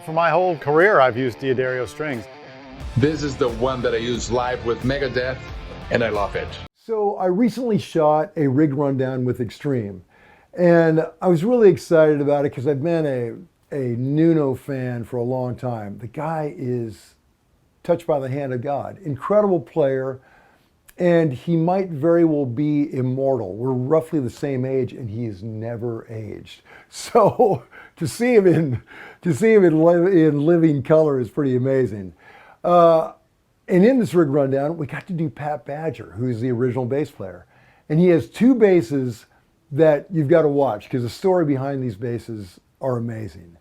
For my whole career, I've used D'Addario strings. This is the one that I use live with Megadeth, and I love it. So I recently shot a rig rundown with Extreme, and I was really excited about it because I've been a Nuno fan for a long time. The guy is touched by the hand of God. Incredible player, and he might very well be immortal. We're roughly the same age, and he has never aged. So to see him in living color is pretty amazing. And in this rig rundown, we got to do Pat Badger, who's the original bass player. And he has two basses that you've got to watch because the story behind these basses are amazing.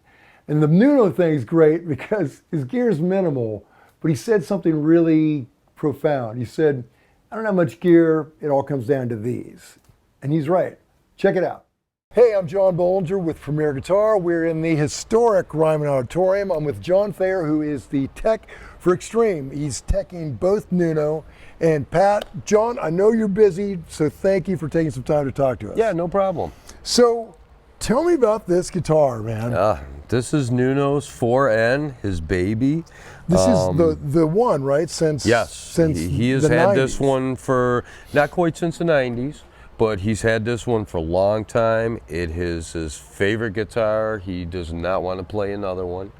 And the Nuno thing is great because his gear is minimal, but he said something really profound. He said, I don't have much gear, it all comes down to these. And he's right. Check it out. Hey, I'm John Bohlinger with Premier Guitar. We're in the historic Ryman Auditorium. I'm with John Thayer, who is the tech for Extreme. He's teching both Nuno and Pat. John, I know you're busy, so thank you for taking some time to talk to us. Yeah, no problem. So, tell me about this guitar, man. This is Nuno's 4N, his baby. This is the one, right? Since he has the had 90s. this one for not quite since the 90s. But he's had this one for a long time. It is his favorite guitar. He does not want to play another one.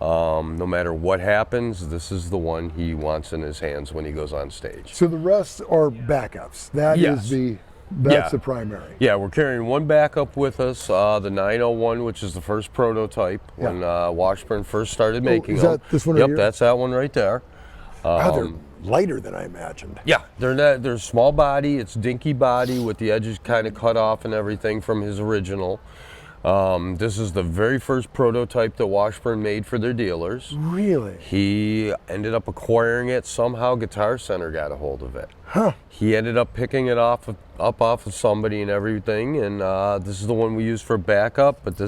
No matter what happens, this is the one he wants in his hands when he goes on stage. So the rest are backups. That's the primary. Yeah, we're carrying one backup with us, the 901, which is the first prototype when Washburn first started making them. Is that this one? Yep, right here? that's that one right there. They're lighter than I imagined. Yeah, they're small body. It's dinky body with the edges kind of cut off and everything from his original. This is the very first prototype that Washburn made for their dealers. Really? He ended up acquiring it. Somehow Guitar Center got a hold of it. Huh. He ended up picking it off of somebody and everything, and this is the one we use for backup, but the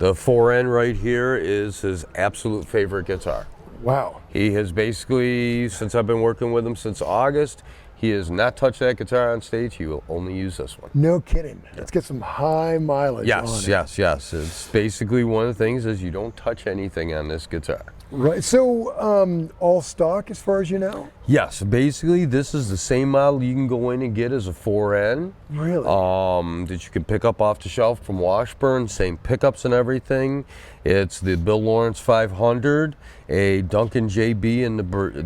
4N right here is his absolute favorite guitar. Wow. He has basically, since I've been working with him since August, he has not touched that guitar on stage. He will only use this one. No kidding. Let's get some high mileage on it. Yes. It's basically one of the things is you don't touch anything on this guitar. Right. So all stock as far as you know? Yes. Basically, this is the same model you can go in and get as a 4N. Really? That you can pick up off the shelf from Washburn. Same pickups and everything. It's the Bill Lawrence 500, a Duncan JB in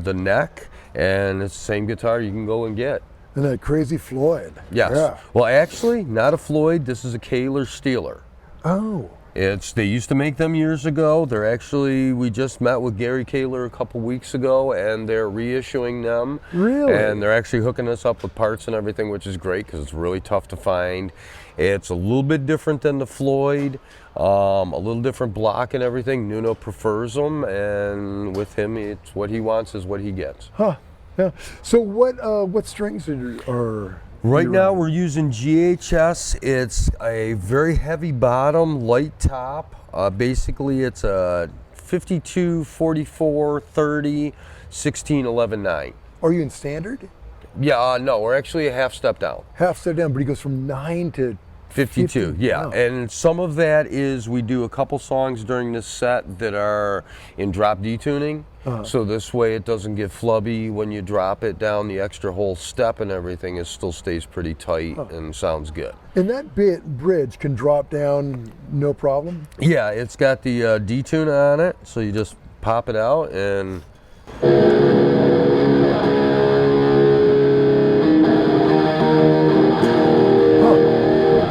the neck, and it's the same guitar you can go and get. And that crazy Floyd. Yes. Yeah. Well, actually, not a Floyd. This is a Kahler Steeler. Oh. They used to make them years ago. We just met with Gary Kahler a couple weeks ago, and they're reissuing them. Really? And they're actually hooking us up with parts and everything, which is great because it's really tough to find. It's a little bit different than the Floyd, a little different block and everything. Nuno prefers them, and with him, it's what he wants is what he gets. Huh. Yeah. So what strings are Right now we're using GHS. It's a very heavy bottom, light top. Basically it's a 52, 44, 30, 16, 11, 9. Are you in standard? Yeah, no, we're actually a half step down. Half step down, but he goes from 9 to 52, 50. yeah. Wow. And some of that is we do a couple songs during this set that are in drop D tuning. So this way it doesn't get flubby when you drop it down. The extra whole step and everything still stays pretty tight and sounds good. And that bridge can drop down no problem? Yeah, it's got the D-tune on it, so you just pop it out and...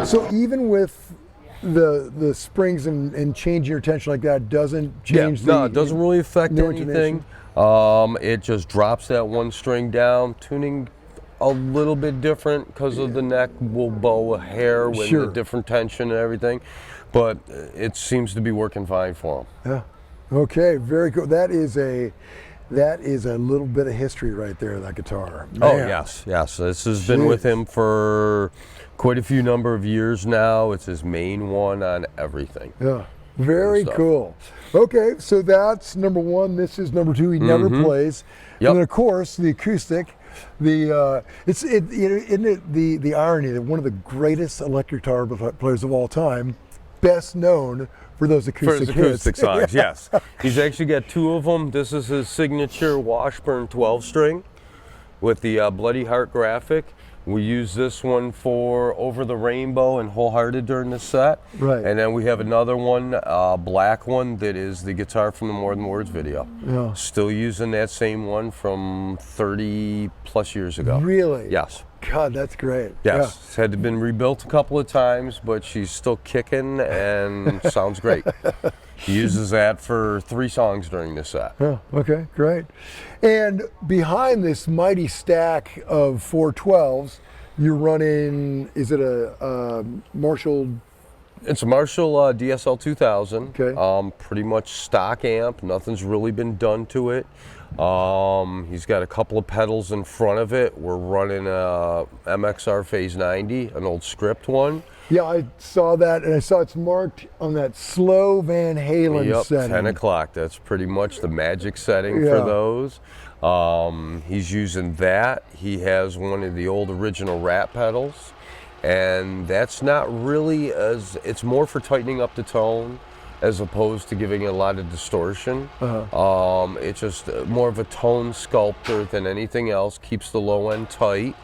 So even with the springs and changing your tension like that doesn't change no, it doesn't really affect anything. It just drops that one string down. Tuning a little bit different because of the neck will bow a hair with the different tension and everything, but it seems to be working fine for them. Yeah. Okay, very cool. That is a little bit of history right there, that guitar. Man. Oh yes. This has been with him for quite a few number of years now. It's his main one on everything. Yeah, very cool. Okay, so that's number one. This is number two. He never plays. Yep. And then of course the acoustic. Isn't it the irony that one of the greatest electric guitar players of all time best known for those acoustic For his acoustic hits. songs, yes. He's actually got 2 of them. This is his signature Washburn 12-string with the Bloody Heart graphic. We use this one for Over the Rainbow and Wholehearted during the set. Right. And then we have another one, black one, that is the guitar from the More Than Words video. Yeah. Still using that same one from 30 plus years ago. Really? Yes. God, that's great. Yes. It's had to been rebuilt a couple of times, but she's still kicking and sounds great. He uses that for 3 songs during the set. Yeah. Okay, great. And behind this mighty stack of 412s, you're running, is it a Marshall? It's a Marshall DSL 2000. Okay. Pretty much stock amp. Nothing's really been done to it. He's got a couple of pedals in front of it. We're running a MXR Phase 90, an old script one. Yeah, I saw that, and I saw it's marked on that slow Van Halen Yep, setting. 10 o'clock. That's pretty much the magic setting Yeah. for those. He's using that. He has one of the old original Rat pedals, and that's not really it's more for tightening up the tone as opposed to giving it a lot of distortion. It's just more of a tone sculptor than anything else, keeps the low end tight.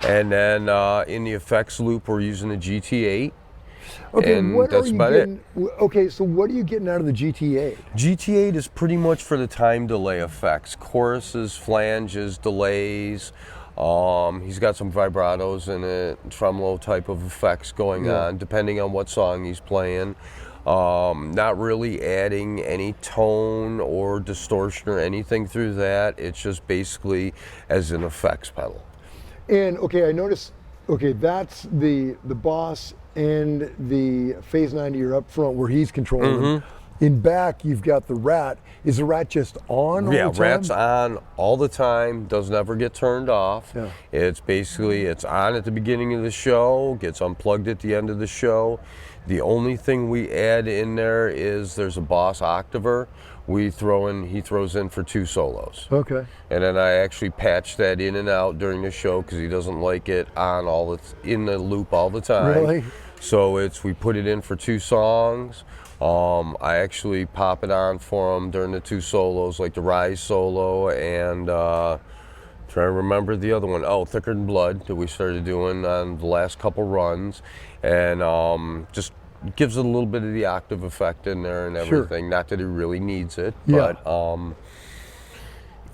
And then in the effects loop, we're using a GT8. Okay, and what that's are you about getting? Okay, so what are you getting out of the GT8? GT8 is pretty much for the time delay effects, choruses, flanges, delays. He's got some vibratos in it, tremolo type of effects going on, depending on what song he's playing. Not really adding any tone or distortion or anything through that. It's just basically as an effects pedal. And okay, I noticed, okay, that's the Boss and the Phase 90 are up front where he's controlling them. In back, you've got the Rat. Is the Rat just on all the time? Yeah, Rat's on all the time, doesn't ever get turned off. Yeah. It's basically, it's on at the beginning of the show, gets unplugged at the end of the show. The only thing we add in there is there's a Boss Octaver. He throws in for 2 solos. Okay. And then I actually patch that in and out during the show because he doesn't like it in the loop all the time. Really? So we put it in for 2 songs. I actually pop it on for him during the 2 solos, like the Rise solo and trying to remember the other one. Oh, Thicker Than Blood that we started doing on the last couple runs, and just gives it a little bit of the octave effect in there and everything. Sure. Not that it really needs it, but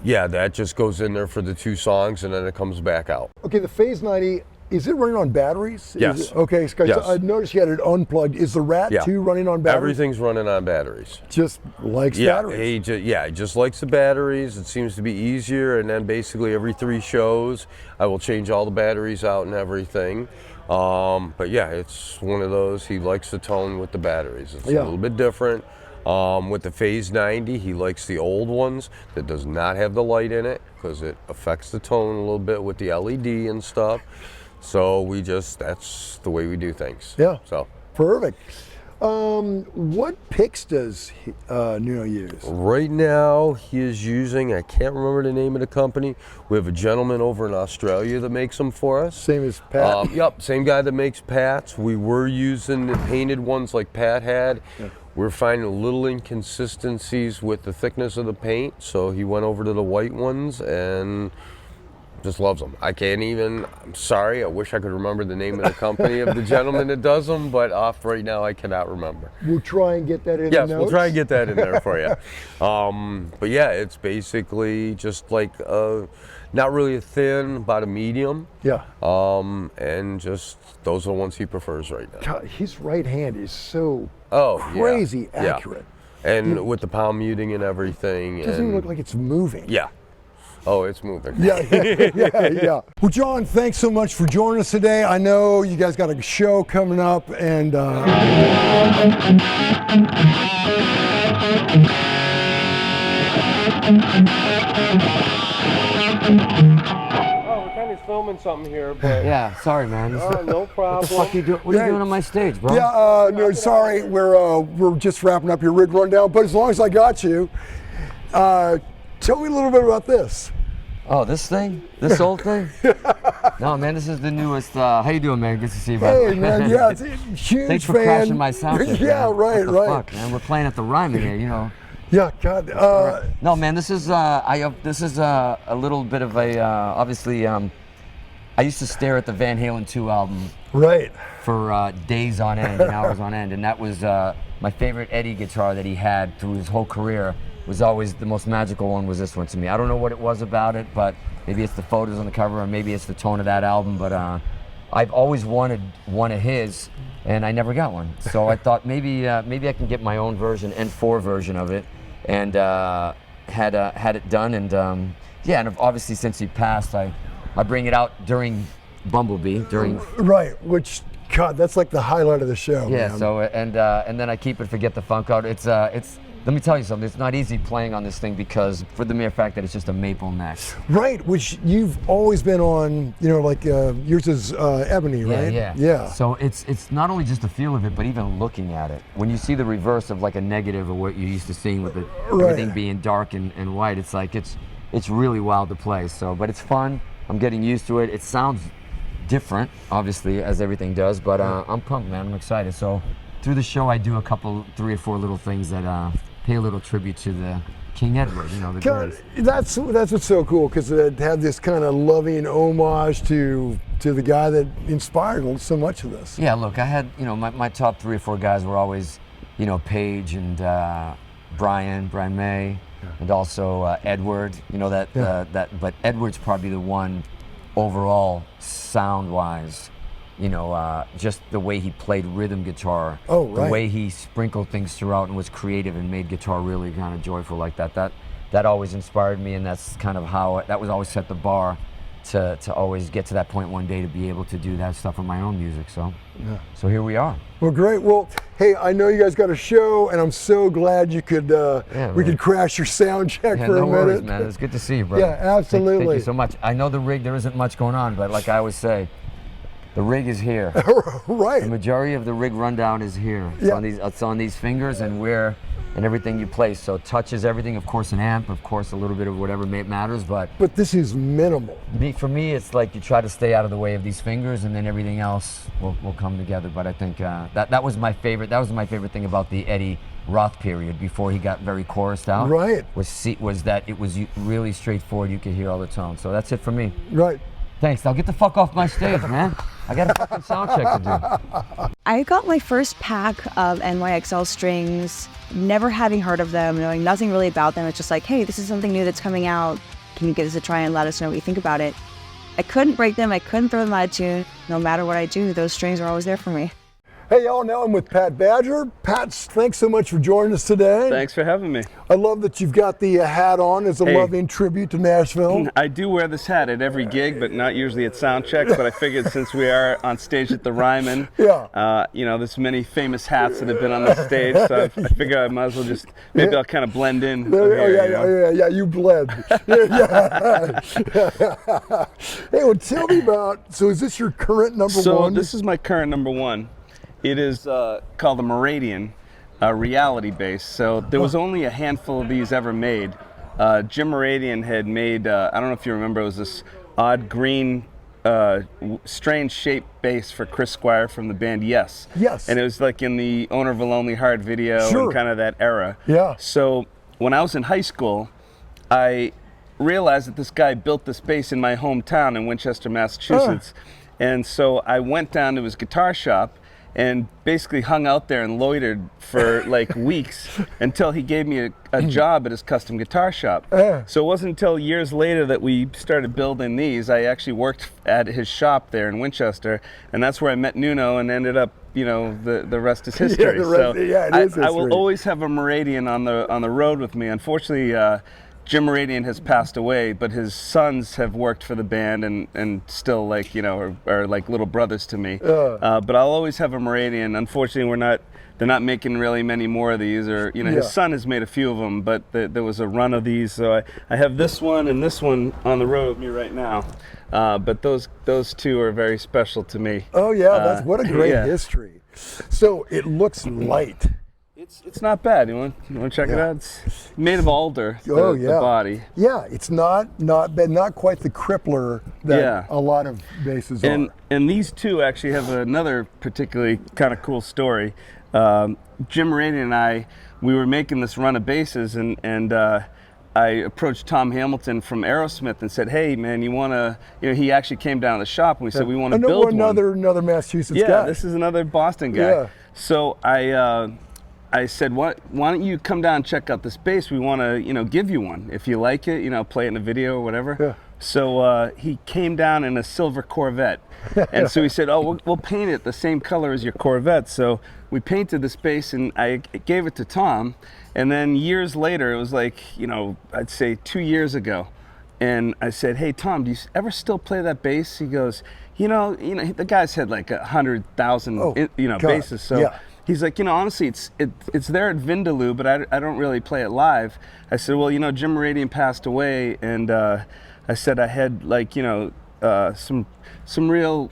yeah, that just goes in there for the 2 songs and then it comes back out. Okay, the Phase 90, is it running on batteries? Yes. Okay, so yes. I noticed you had it unplugged. Is the Rat too running on batteries? Everything's running on batteries. Just likes batteries. He just likes the batteries. It seems to be easier, and then basically every 3 shows, I will change all the batteries out and everything. But yeah, it's one of those, he likes the tone with the batteries. It's a little bit different. With the Phase 90, he likes the old ones that does not have the light in it because it affects the tone a little bit with the LED and stuff. So that's the way we do things. Yeah. So perfect. What picks does Nuno use? Right now, he is using, I can't remember the name of the company. We have a gentleman over in Australia that makes them for us. Same as Pat? Yep, same guy that makes Pat's. We were using the painted ones like Pat had. Yeah. We're finding little inconsistencies with the thickness of the paint, so he went over to the white ones and just loves them. I'm sorry, I wish I could remember the name of the company of the gentleman that does them, but right now I cannot remember. We'll try and get that in the notes. Yes, we'll try and get that in there for you. But yeah, it's basically just like not really a thin, about a medium. Yeah. And just those are the ones he prefers right now. God, his right hand is so crazy accurate. Yeah. And with the palm muting and everything. It doesn't even look like it's moving. Yeah. Oh, it's moving. Yeah. Well, John, thanks so much for joining us today. I know you guys got a show coming up, and Oh, we're kind of filming something here, but yeah, sorry, man. no problem. What the fuck are you doing? What are you doing on my stage, bro? Yeah, no, sorry, we're just wrapping up your rig rundown. But as long as I got you, tell me a little bit about this. Oh, this thing? This old thing? No, man, this is the newest. How you doing, man? Good to see you, buddy. Hey, man, yeah, it's a huge Thanks for fan. crashing my sound check, Yeah, man. right, What the right. fuck, man? We're playing at the Ryman here, you know. Yeah, God. No, man, this is this is a little bit of a obviously. I used to stare at the Van Halen 2 album Right. for days on end and hours on end, and that was my favorite Eddie guitar that he had through his whole career. Was always the most magical one. Was this one to me? I don't know what it was about it, but maybe it's the photos on the cover, or maybe it's the tone of that album. But I've always wanted one of his, and I never got one. So I thought maybe I can get my own version, N4 version of it, and had it done. And yeah, and obviously since he passed, I bring it out during Bumblebee during. Right, which God, that's like the highlight of the show. Yeah. Man. So and then I keep it for Get the Funk Out. It's. Let me tell you something. It's not easy playing on this thing because for the mere fact that it's just a maple neck. Right, which you've always been on. You know, like yours is ebony, right? Yeah. So it's not only just the feel of it, but even looking at it. When you see the reverse of like a negative of what you're used to seeing with it, everything being dark and white, it's like it's really wild to play. So, but it's fun. I'm getting used to it. It sounds different, obviously, as everything does. But I'm pumped, man. I'm excited. So through the show, I do 3 or 4 little things that pay a little tribute to the King Edward, you know, the God, greatest. that's what's so cool, because it had this kind of loving homage to the guy that inspired so much of this. Yeah, look, I had, you know, my top 3 or 4 guys were always, you know, Paige and Brian May, and also Edward. You know but Edward's probably the one overall sound-wise. You know, just the way he played rhythm guitar, Oh, right. the way he sprinkled things throughout and was creative and made guitar really kind of joyful like that. That always inspired me, and that's kind of how that was always set the bar to always get to that point one day to be able to do that stuff with my own music. So, so here we are. Well, great. Well, hey, I know you guys got a show, and I'm so glad you could we could crash your sound check for no a worries, minute. man. It's good to see you, bro. Yeah, absolutely. Thank you so much. I know the rig, there isn't much going on, but like I always say, the rig is here. Right. The majority of the rig rundown is here. It's on these fingers and everything you play. So touch is everything. Of course, an amp. Of course, a little bit of whatever matters. But this is minimal. for me, it's like you try to stay out of the way of these fingers, and then everything else will come together. But I think that was my favorite. That was my favorite thing about the Eddie Roth period before he got very chorused out. Right. Was that it was really straightforward. You could hear all the tones. So that's it for me. Right. Thanks. Now get the fuck off my stage, man. I got a fucking sound check to do. I got my first pack of NYXL strings, never having heard of them, knowing nothing really about them. It's just like, hey, this is something new that's coming out. Can you give us a try and let us know what you think about it? I couldn't break them. I couldn't throw them out of tune. No matter what I do, those strings are always there for me. Hey, y'all, now I'm with Pat Badger. Pat, thanks so much for joining us today. Thanks for having me. I love that you've got the hat on as a loving tribute to Nashville. I do wear this hat at every gig, but not usually at sound checks. But I figured since we are on stage at the Ryman, you know, there's many famous hats that have been on the stage, so I figure I might as well just, maybe I'll kind of blend in. Yeah, you blend. Hey, well, tell me about, so is this your current number one? So this is my current number one. It is called the Mouradian, reality bass. So there was only a handful of these ever made. Jim Mouradian had made, I don't know if you remember, it was this odd green, strange shaped bass for Chris Squire from the band Yes. Yes. And it was like in the Owner of a Lonely Heart video and kind of that era. Yeah. So when I was in high school, I realized that this guy built this bass in my hometown in Winchester, Massachusetts. And so I went down to his guitar shop and basically hung out there and loitered for like weeks until he gave me a job at his custom guitar shop. So it wasn't until years later that we started building these. I actually worked at his shop there in Winchester, and that's where I met Nuno and ended up, you know, the rest is history. I will always have a Mouradian on the road with me. Unfortunately, Jim Mouradian has passed away, but his sons have worked for the band and still, like, you know, are like little brothers to me. But I'll always have a Mouradian. Unfortunately, they're not making really many more of these, or, you know, his son has made a few of them, but there was a run of these. So I have this one and this one on the road with me right now. But those two are very special to me. Oh yeah, that's what a great history. So it looks light. It's not bad. You want to check it out? It's made of alder. The body. Yeah, it's not bad, not quite the crippler that a lot of basses are. And these two actually have another particularly kind of cool story. Jim Mouradian and I, we were making this run of basses, and I approached Tom Hamilton from Aerosmith and said, "Hey, man, you want to?" You know, he actually came down to the shop and we said, "We want to build another Massachusetts guy." Yeah, this is another Boston guy. Yeah. So I said, why don't you come down and check out this bass? We want to, give you one. If you like it, play it in a video or whatever. Yeah. So he came down in a silver Corvette. And so he said, oh, we'll paint it the same color as your Corvette. So we painted this bass and I gave it to Tom. And then years later, it was like, I'd say 2 years ago. And I said, hey, Tom, do you ever still play that bass? He goes, the guy's had like 100,000, basses. So he's like, honestly, it's there at Vindaloo, but I don't really play it live. I said, well, Jim Mouradian passed away, and I said I had like, some real,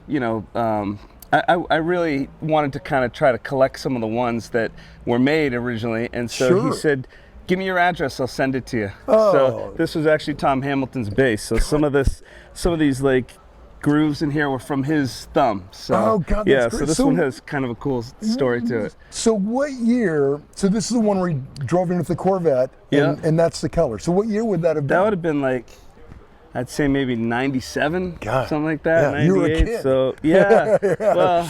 I really wanted to kind of try to collect some of the ones that were made originally, and so he said, give me your address, I'll send it to you. So this was actually Tom Hamilton's bass. So some of these like grooves in here were from his thumb. So that's great. So this one has kind of a cool story to it. So what year? So this is the one where he drove in with the Corvette, and that's the color. So what year would that have been? That would have been like, I'd say maybe 97, something like that. Yeah, 98. you were a kid. So well,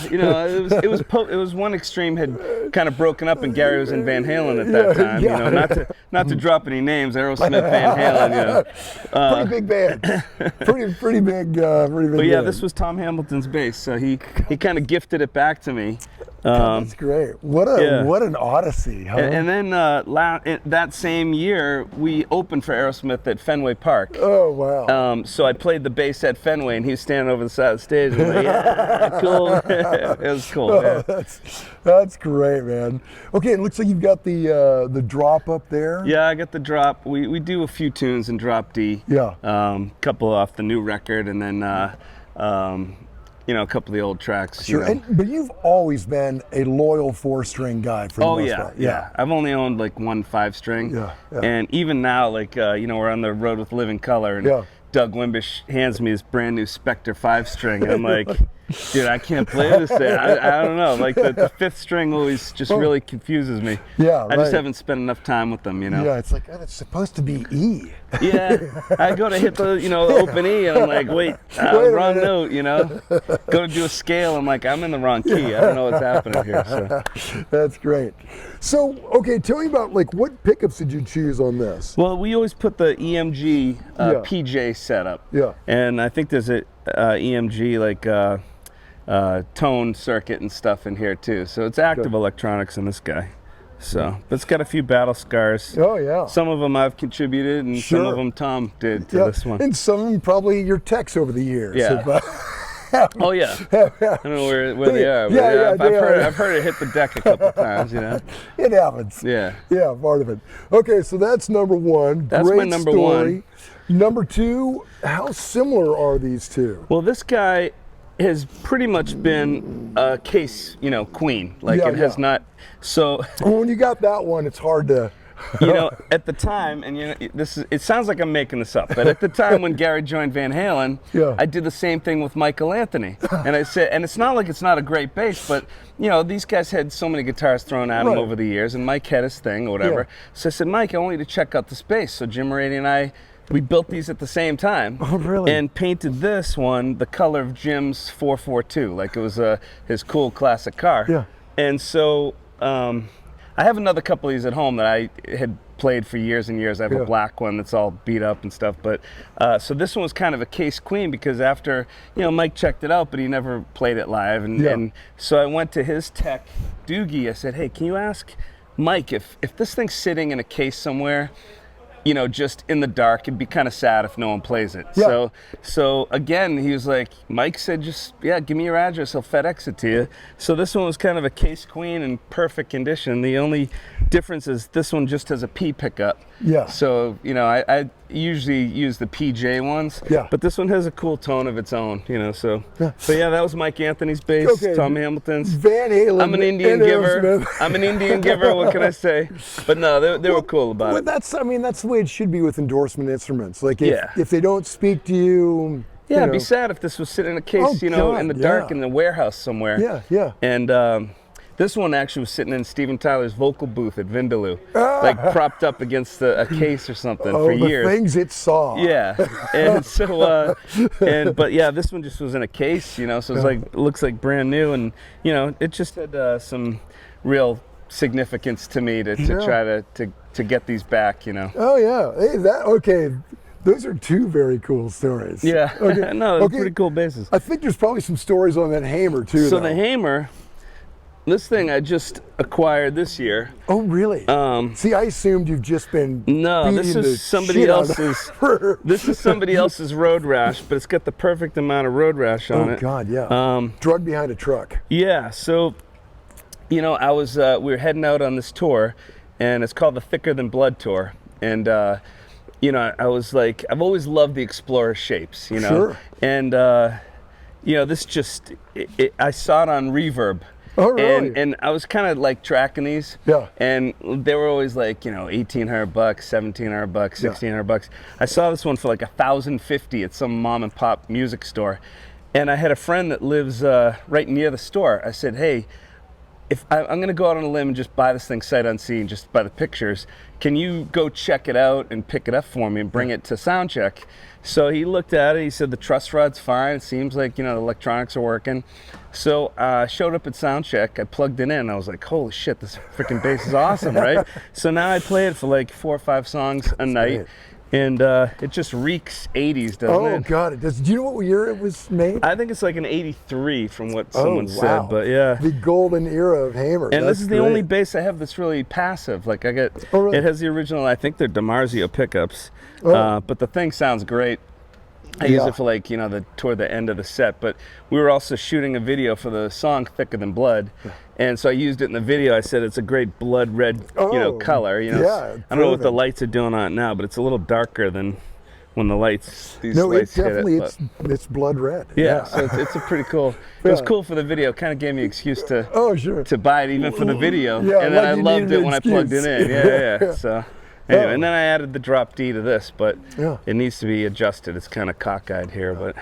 it was one extreme had kind of broken up, and Gary was in Van Halen at that time. Not to drop any names, Aerosmith, Van Halen. Pretty big band. pretty big. But yeah, this was Tom Hamilton's bass, so he kind of gifted it back to me. That's great. What an odyssey, huh? And then that same year, we opened for Aerosmith at Fenway Park. Oh, wow. So I played the bass at Fenway, and he was standing over the side of the stage. And like, yeah, cool. It was cool. That's great, man. Okay, it looks like you've got the drop up there. Yeah, I got the drop. We do a few tunes in drop D. Yeah. Couple off the new record, and then a couple of the old tracks. Sure, but you've always been a loyal 4-string guy for the most part. Yeah. I've only owned like one 5-string. Yeah. And even now, like, we're on the road with Living Color, and Doug Wimbish hands me his brand new Spectre 5-string, and I'm like, dude, I can't play this thing. I don't know. Like the 5th string always just really confuses me. Yeah, I just haven't spent enough time with them, Yeah, it's like, it's supposed to be E. Yeah, I go to hit the open E, and I'm like, wait wrong note. Go to do a scale, I'm like, I'm in the wrong key. I don't know what's happening here. So. That's great. So, okay, tell me about like what pickups did you choose on this? Well, we always put the EMG PJ setup. Yeah. And I think there's a EMG like tone circuit and stuff in here too. So it's active electronics in this guy. So, but it's got a few battle scars. Oh, yeah. Some of them I've contributed, and some of them Tom did to this one. And some of them probably your techs over the years. Yeah. Oh yeah. I don't know where they are, but I've heard it hit the deck a couple times. It happens. Yeah. Yeah, part of it. Okay, so that's number one. That's Great my number story. one. Number two, how similar are these two? Well, this guy has pretty much been a case, queen. Like it has not. So when you got that one, it's hard to. At the time, and it sounds like I'm making this up, but at the time when Gary joined Van Halen, I did the same thing with Michael Anthony. And I said, and it's not like it's not a great bass, but these guys had so many guitars thrown at them over the years, and Mike had his thing or whatever. So I said, Mike, I want you to check out this bass. So Jim Mouradian and I, we built these at the same time. Oh, really? And painted this one the color of Jim's 442, like it was his cool classic car. Yeah. And so I have another couple of these at home that I had played for years and years. I have a black one that's all beat up and stuff. But so this one was kind of a case queen because after, Mike checked it out, but he never played it live. And so I went to his tech, Doogie. I said, hey, can you ask Mike if this thing's sitting in a case somewhere, just in the dark, it'd be kind of sad if no one plays it. Yeah. So again, he was like, Mike said, give me your address, I'll FedEx it to you. So this one was kind of a case queen in perfect condition. The only difference is this one just has a P pickup. Yeah. So, I usually use the PJ ones. Yeah. But this one has a cool tone of its own, you know. So, Yeah. but yeah, that was Mike Anthony's bass. Okay. Tom Hamilton's. Van Halen. I'm an Indian and giver. Aerosmith. I'm an Indian giver. What can I say? But no, they were cool about Well, it. that's the way it should be with endorsement instruments. Like Yeah. if they don't speak to you. Yeah, you it'd be know. sad if this was sitting in a case, Oh, you know, God, in the dark yeah. in the warehouse somewhere. Yeah, yeah. And this one actually was sitting in Steven Tyler's vocal booth at Vindaloo, like propped up against a case or something Oh, for the years. things it saw. Yeah, and so, but yeah, this one just was in a case, you know, so it's like, it looks like brand new, and you know, it just had some real significance to me to try to get these back, you know. Oh yeah. Hey, okay. Those are two very cool stories. Yeah, Okay. no, they're Okay. pretty cool basses. I think there's probably some stories on that hammer too. So though. the hammer, this thing I just acquired this year. Oh really? See, I assumed you've just been. No, this beating the is somebody shit out of else's. her. This is somebody else's road rash, but it's got the perfect amount of road rash on Oh it. God, yeah. Drug behind a truck. Yeah, so, you know, I was we were heading out on this tour, and it's called the Thicker Than Blood tour, and you know, I was like, I've always loved the Explorer shapes, you know, Sure. and you know, this just I saw it on Reverb. Oh, really? And I was kind of like tracking these. Yeah. And they were always like, you know, $1,800, $1,700, $1,600. I saw this one for like $1,050 at some mom and pop music store. And I had a friend that lives right near the store. I said, hey, if I'm going to go out on a limb and just buy this thing sight unseen, just by the pictures, can you go check it out and pick it up for me and bring it to sound check? So he looked at it, he said the truss rod's fine, it seems like, you know, the electronics are working. So I showed up at sound check, I plugged it in, I was like, holy shit, this freaking bass is awesome, right? So now I play it for like 4 or 5 songs a night. great. And it just reeks 80s, doesn't Oh it? God, it does. Do you know what year it was made? I think it's like an 83 from what someone wow. said, but yeah. The golden era of hammer. And That's this is the great. only bass I have that's really passive. Like I got, Oh, really? it has the original, I think they're DiMarzio pickups, Oh. but the thing sounds great. I use Yeah. it for like, you know, toward the end of the set, but we were also shooting a video for the song Thicker Than Blood. And so I used it in the video. I said it's a great blood red, you know, Oh, color. You know, yeah, I don't know what the perfect. lights are doing on it now, but it's a little darker than when the lights, these No, it lights hit definitely it. But it's blood red. yeah, so it's a pretty cool. It was Yeah. cool for the video. Kind of gave me an excuse to Oh sure. to buy it even for the video, Yeah, and then like I you loved needed it an when I plugged it excuse. in. Yeah. So anyway, Oh. and then I added the drop D to this, but Yeah. it needs to be adjusted. It's kind of cockeyed here, but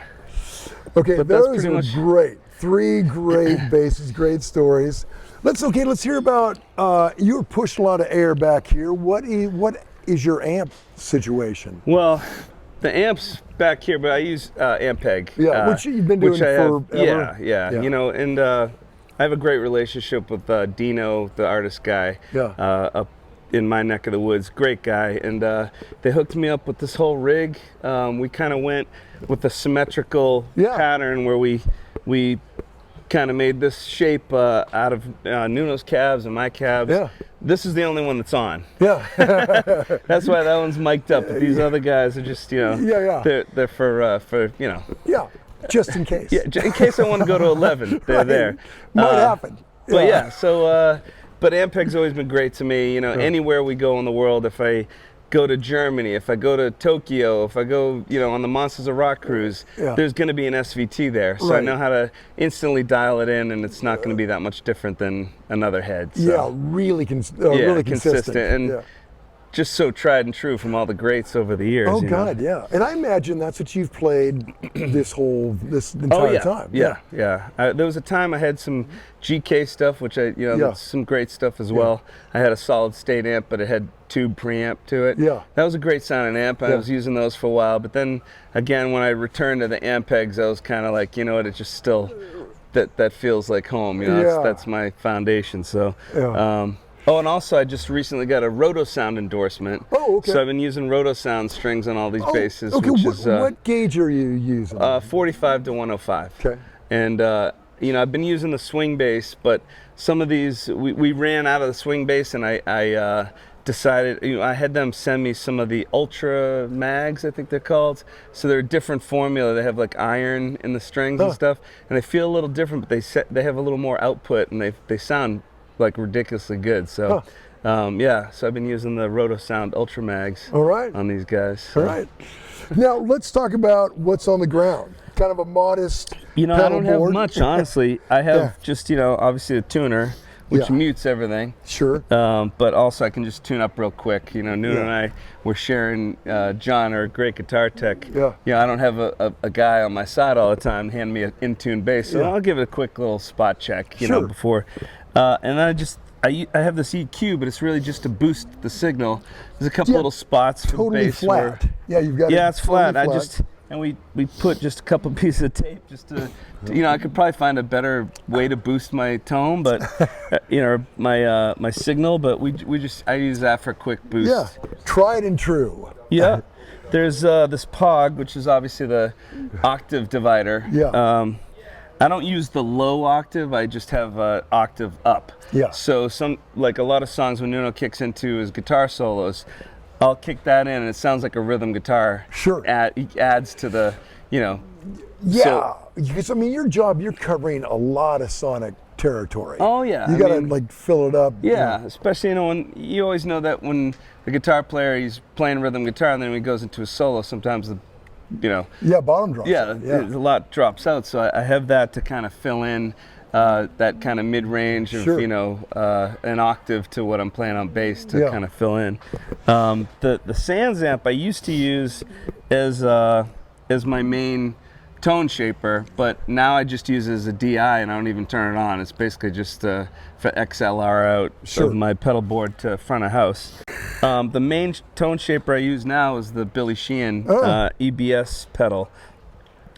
Okay, But that's those pretty are much- great. 3 great basses, great stories. Let's hear about. You were pushed a lot of air back here. What is your amp situation? well, the amps back here, but I use Ampeg. Yeah, which you've been doing which I have- forever. Yeah. You know, and I have a great relationship with Dino, the artist guy. Yeah. Up in my neck of the woods, great guy, and they hooked me up with this whole rig. We kind of went with a symmetrical Yeah. pattern where we kind of made this shape out of Nuno's cabs and my cabs. Yeah. This is the only one that's on. Yeah. That's why that one's mic'd up. But these other guys are just, you know, Yeah. they're for you know, Yeah. Just in case. yeah, in case I want to go to 11, they're Right. there. Might happen. But yeah, so but Ampeg's always been great to me. You know, anywhere we go in the world, if I go to Germany, if I go to Tokyo, if I go, you know, on the Monsters of Rock cruise, Yeah. there's going to be an SVT there. So I Right. know how to instantly dial it in, and it's not going to be that much different than another head. So. Yeah, really, really consistent. and yeah. just so tried and true from all the greats over the years. Oh you know? God, yeah. And I imagine that's what you've played this entire Oh yeah, time. yeah. There was a time I had some GK stuff, which I, you know, Yeah. that's some great stuff as well. I had a solid state amp, but it had tube preamp to it. Yeah. That was a great sounding amp. I Yeah. was using those for a while, but then again, when I returned to the Ampegs, I was kind of like, you know what, it just still that feels like home. You know, Yeah. that's my foundation. So. Yeah. Oh, and also I just recently got a Rotosound endorsement. Oh, okay. So I've been using Rotosound strings on all these Oh, basses, okay, which what, is what gauge are you using? 45 to 105. Okay. And you know, I've been using the swing bass, but some of these we ran out of the swing bass, and I decided, you know, I had them send me some of the Ultra Mags, I think they're called. So they're a different formula. They have like iron in the strings and stuff, and they feel a little different, but they have a little more output, and they sound like ridiculously good. So Yeah, so I've been using the Rotosound Ultra Mags All right. on these guys. All right. Now let's talk about what's on the ground. Kind of a modest You know, I don't have pedalboard. much, honestly. I have Yeah. just, you know, obviously a tuner, which Yeah. mutes everything. Sure. But also I can just tune up real quick. You know, Nuno Yeah. and I were sharing John, our great guitar tech. Yeah. You know, I don't have a guy on my side all the time hand me an in-tune bass, so Yeah. I'll give it a quick little spot check, you Sure. know, before. And I have this EQ, but it's really just to boost the signal. There's a couple Yeah, little spots for Totally bass where- flat. Yeah, you've got yeah, it it's flat. totally And we put just a couple pieces of tape just to you know, I could probably find a better way to boost my tone, but you know, my signal. But I use that for a quick boost. Yeah, tried and true. Yeah. There's this Pog, which is obviously the octave divider. Yeah. I don't use the low octave. I just have octave up. Yeah. So like a lot of songs when Nuno kicks into his guitar solos, I'll kick that in and it sounds like a rhythm guitar. Sure. He adds to the, you know. Yeah, So- because I mean, your job, you're covering a lot of sonic territory. Oh yeah. You I gotta mean, like fill it up. Yeah, especially, you know, when you always know that when the guitar player, he's playing rhythm guitar and then when he goes into a solo, sometimes the, you know, Yeah, bottom drops. yeah, a lot drops out. So I have that to kind of fill in that kind of mid-range of, Sure. you know, an octave to what I'm playing on bass to Yeah. kind of fill in. The Sans amp I used to use as my main tone shaper, but now I just use it as a DI and I don't even turn it on. It's basically just for XLR out Sure. of my pedal board to front of house. The main tone shaper I use now is the Billy Sheehan EBS pedal.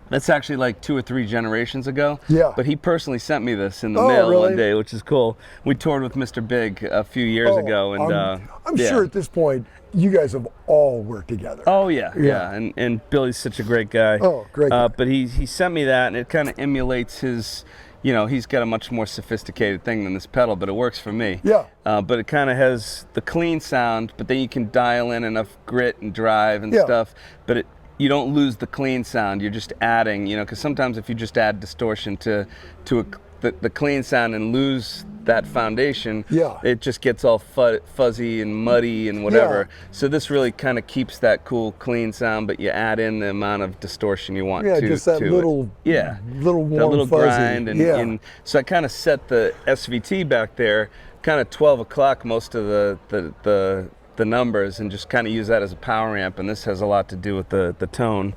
That's actually like 2 or 3 generations ago. Yeah. But he personally sent me this in the Oh, mail really? one day, which is cool. We toured with Mr. Big a few years ago, and I'm yeah. sure at this point you guys have all worked together. Oh yeah, Yeah. yeah, and Billy's such a great guy. Oh, great guy. But he sent me that, and it kind of emulates his. You know, he's got a much more sophisticated thing than this pedal, but it works for me. Yeah. But it kind of has the clean sound, but then you can dial in enough grit and drive and Yeah. stuff. But you don't lose the clean sound. You're just adding. You know, because sometimes if you just add distortion to the clean sound and lose that foundation, Yeah. it just gets all fuzzy and muddy and whatever. Yeah. So this really kind of keeps that cool, clean sound, but you add in the amount of distortion you want Yeah, to just that to little, it. little warm that little fuzzy. grind. And so I kind of set the SVT back there, kind of 12 o'clock most of the numbers, and just kind of use that as a power amp. And this has a lot to do with the tone.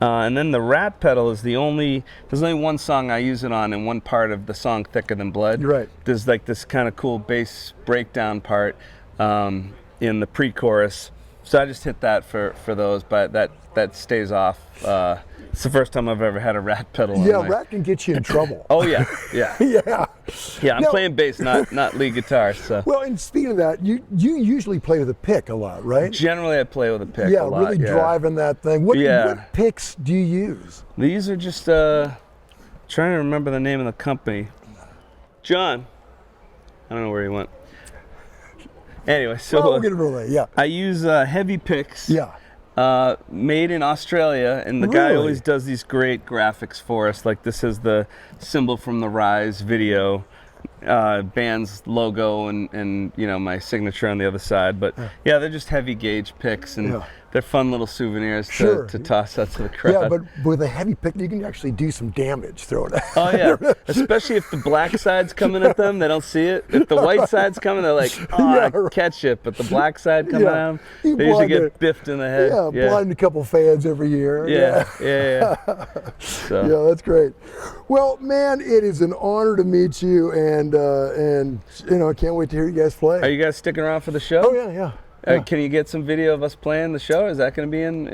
And then the Rat pedal is there's only one song I use it on, and one part of the song Thicker Than Blood. Right. There's like this kind of cool bass breakdown part in the pre-chorus. So I just hit that for those, but that stays off. It's the first time I've ever had a Rat pedal on Yeah, my- Rat can get you in trouble. Oh yeah, yeah. Yeah. Yeah, I'm Now- playing bass, not lead guitar, so. Well, and speaking of that, you usually play with a pick a lot, right? Generally I play with a pick Yeah, a lot. really yeah. driving that thing. What Yeah. picks do you use? These are just, trying to remember the name of the company. John. I don't know where he went. Anyway, so Well, we'll get it away. Yeah. I use heavy picks. Yeah. Made in Australia, and the guy Really? always does these great graphics for us. Like this is the symbol from the Rise video, band's logo, and you know, my signature on the other side. But yeah, they're just heavy gauge picks, and Yeah. they're fun little souvenirs Sure. to toss out to the crowd. Yeah, but with a heavy pick, you can actually do some damage throwing it. Oh yeah, especially if the black side's coming at them, they don't see it. If the white side's coming, they're like, "Oh, Yeah, I right. catch it." But the black side coming Yeah. at them, You they usually blind get biffed in the head. Yeah, blind a couple fans every year. Yeah. So. Yeah, that's great. Well, man, it is an honor to meet you, and you know, I can't wait to hear you guys play. Are you guys sticking around for the show? Oh yeah. Can you get some video of us playing the show? Is that going to be in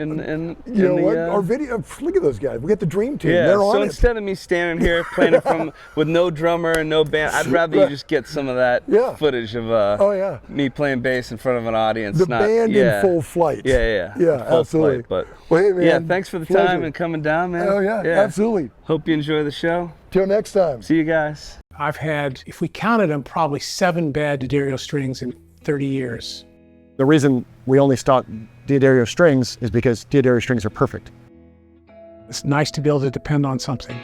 You know the, what? Our video. Look at those guys. We got the dream team. Yeah. They're on So it. instead of me standing here playing it from with no drummer and no band, I'd rather you Right. just get some of that Yeah. footage of Oh yeah. me playing bass in front of an audience. The not, band yeah. in full flight. Yeah. Yeah, Full absolutely. flight, but Well, hey, man. yeah, thanks for the pleasure. time and coming down, man. Oh yeah, absolutely. Hope you enjoy the show. Till next time. See you guys. I've had, if we counted them, probably 7 bad D'Addario strings in 30 years. The reason we only stock D'Addario strings is because D'Addario strings are perfect. It's nice to be able to depend on something.